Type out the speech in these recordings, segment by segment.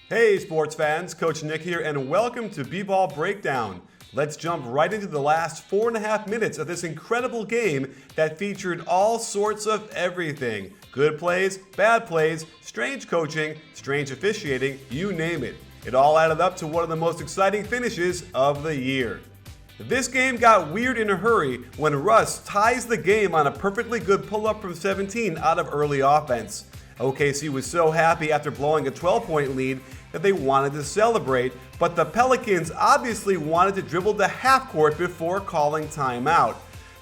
Hey sports fans, Coach Nick here and welcome to BBallBreakdown. Let's jump right into the last 4.5 minutes of this incredible game that featured all sorts of everything. Good plays, bad plays, strange coaching, strange officiating, you name it. It all added up to one of the most exciting finishes of the year. This game got weird in a hurry when Russ ties the game on a perfectly good pull-up from 17 out of early offense. OKC was so happy after blowing a 12-point lead that they wanted to celebrate, but the Pelicans obviously wanted to dribble the half court before calling timeout.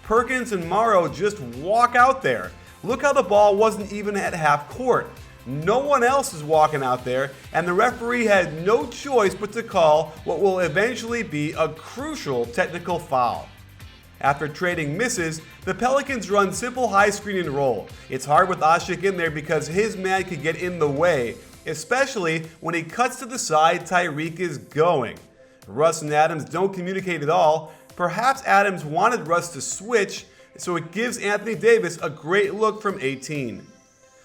Perkins and Morrow just walk out there. Look how the ball wasn't even at half court. No one else is walking out there, and the referee had no choice but to call what will eventually be a crucial technical foul. After trading misses, the Pelicans run simple high screen and roll. It's hard with Asik in there because his man could get in the way, especially when he cuts to the side Tyreek is going. Russ and Adams don't communicate at all. Perhaps Adams wanted Russ to switch, so it gives Anthony Davis a great look from 18.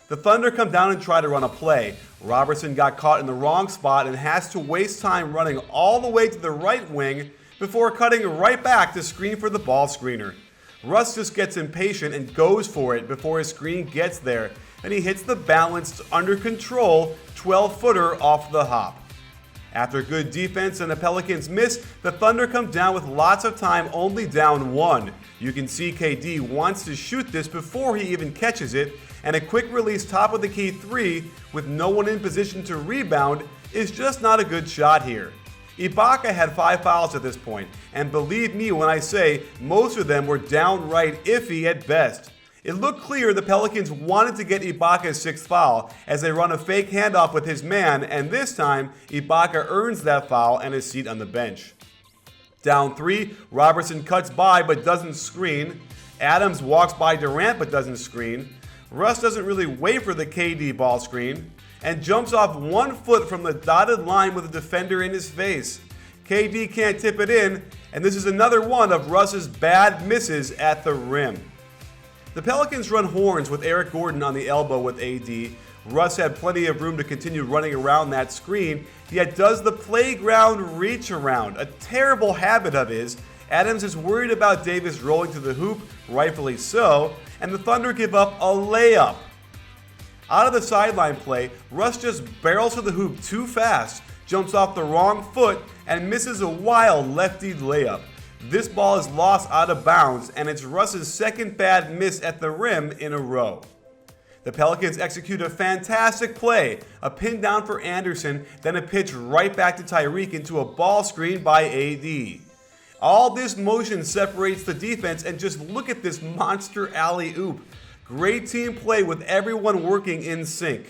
The Thunder come down and try to run a play. Robertson got caught in the wrong spot and has to waste time running all the way to the right wing before cutting right back to screen for the ball screener. Russ just gets impatient and goes for it before his screen gets there, and he hits the balanced, under control 12-footer off the hop. After good defense and the Pelicans miss, the Thunder come down with lots of time, only down one. You can see KD wants to shoot this before he even catches it, and a quick release top of the key three with no one in position to rebound is just not a good shot here. Ibaka had 5 fouls at this point, and believe me when I say most of them were downright iffy at best. It looked clear the Pelicans wanted to get Ibaka's 6th foul as they run a fake handoff with his man, and this time Ibaka earns that foul and a seat on the bench. Down 3, Robertson cuts by but doesn't screen. Adams walks by Durant but doesn't screen. Russ doesn't really wait for the KD ball screen and jumps off 1 foot from the dotted line with a defender in his face. KD can't tip it in, and this is another one of Russ's bad misses at the rim. The Pelicans run horns with Eric Gordon on the elbow with AD. Russ had plenty of room to continue running around that screen, yet does the playground reach around, a terrible habit of his. Adams is worried about Davis rolling to the hoop, rightfully so, and the Thunder give up a layup. Out of the sideline play, Russ just barrels to the hoop too fast, jumps off the wrong foot, and misses a wild lefty layup. This ball is lost out of bounds, and it's Russ's second bad miss at the rim in a row. The Pelicans execute a fantastic play, a pin down for Anderson, then a pitch right back to Tyreek into a ball screen by AD. All this motion separates the defense, and just look at this monster alley-oop. Great team play with everyone working in sync.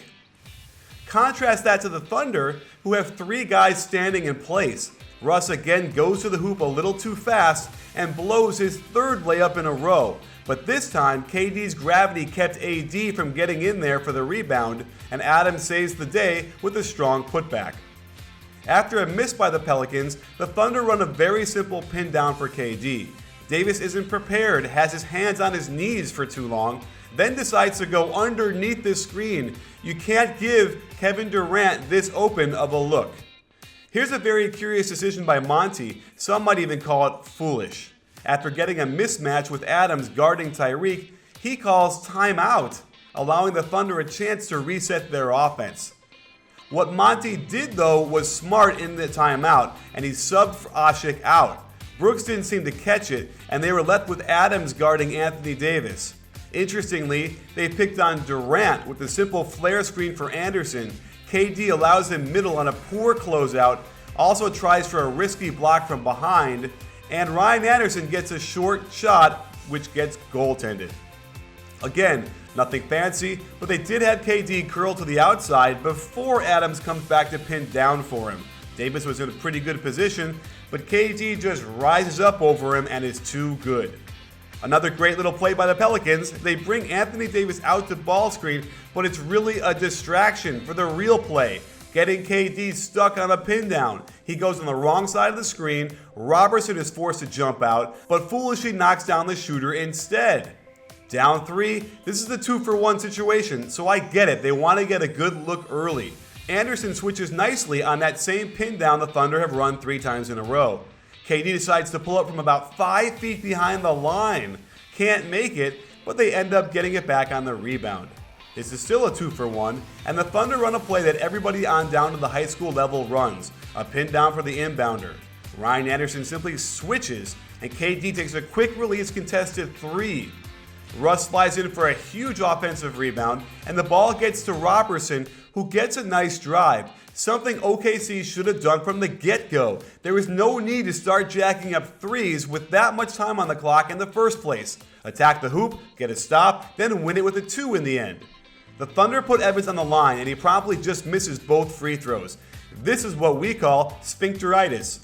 Contrast that to the Thunder, who have 3 guys standing in place. Russ again goes to the hoop a little too fast and blows his 3rd layup in a row. But this time, KD's gravity kept AD from getting in there for the rebound, and Adams saves the day with a strong putback. After a miss by the Pelicans, the Thunder run a very simple pin down for KD. Davis isn't prepared, has his hands on his knees for too long, then decides to go underneath the screen. You can't give Kevin Durant this open of a look. Here's a very curious decision by Monty, some might even call it foolish. After getting a mismatch with Adams guarding Tyreek, he calls timeout, allowing the Thunder a chance to reset their offense. What Monty did though was smart in the timeout, and he subbed Asik out. Brooks didn't seem to catch it, and they were left with Adams guarding Anthony Davis. Interestingly, they picked on Durant with a simple flare screen for Anderson. KD allows him middle on a poor closeout, also tries for a risky block from behind, and Ryan Anderson gets a short shot which gets goaltended. Again, nothing fancy, but they did have KD curl to the outside before Adams comes back to pin down for him. Davis was in a pretty good position, but KD just rises up over him and is too good. Another great little play by the Pelicans. They bring Anthony Davis out to ball screen, but it's really a distraction for the real play, getting KD stuck on a pin down. He goes on the wrong side of the screen. Robertson is forced to jump out, but foolishly knocks down the shooter instead. Down 3, this is the 2-for-1 situation, so I get it. They want to get a good look early. Anderson switches nicely on that same pin down the Thunder have run 3 times in a row. KD decides to pull up from about 5 feet behind the line. Can't make it, but they end up getting it back on the rebound. This is still a 2-for-1, and the Thunder run a play that everybody on down to the high school level runs, a pin down for the inbounder. Ryan Anderson simply switches, and KD takes a quick release contested 3. Russ flies in for a huge offensive rebound, and the ball gets to Robertson, who gets a nice drive, something OKC should have done from the get-go. There was no need to start jacking up threes with that much time on the clock in the first place. Attack the hoop, get a stop, then win it with a 2 in the end. The Thunder put Evans on the line, and he promptly just misses both free throws. This is what we call sphincteritis.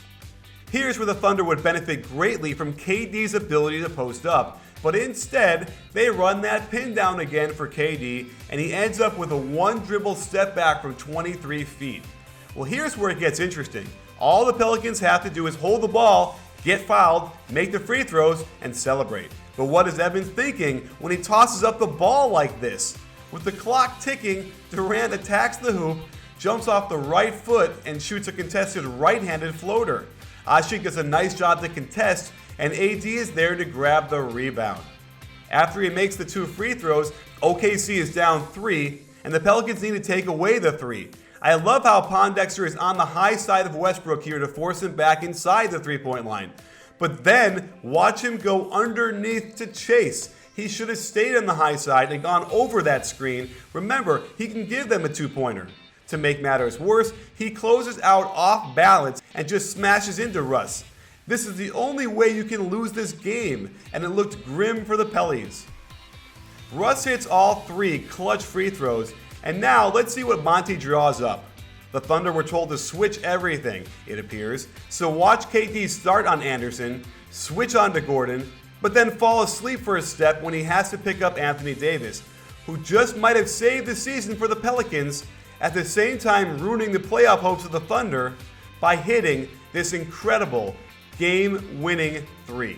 Here's where the Thunder would benefit greatly from KD's ability to post up, but instead, they run that pin down again for KD, and he ends up with a 1-dribble step back from 23 feet. Well, here's where it gets interesting. All the Pelicans have to do is hold the ball, get fouled, make the free throws, and celebrate. But what is Evans thinking when he tosses up the ball like this? With the clock ticking, Durant attacks the hoop, jumps off the right foot, and shoots a contested right-handed floater. Asik does a nice job to contest, and AD is there to grab the rebound. After he makes the 2 free throws, OKC is down 3, and the Pelicans need to take away the 3. I love how Pondexter is on the high side of Westbrook here to force him back inside the 3-point line. But then, watch him go underneath to chase. He should have stayed on the high side and gone over that screen. Remember, he can give them a 2-pointer. To make matters worse, he closes out off balance and just smashes into Russ. This is the only way you can lose this game, and it looked grim for the Pellies. Russ hits all 3 clutch free throws, and now let's see what Monty draws up. The Thunder were told to switch everything, it appears, so watch KD start on Anderson, switch on to Gordon, but then fall asleep for a step when he has to pick up Anthony Davis, who just might have saved the season for the Pelicans, at the same time ruining the playoff hopes of the Thunder by hitting this incredible game-winning 3.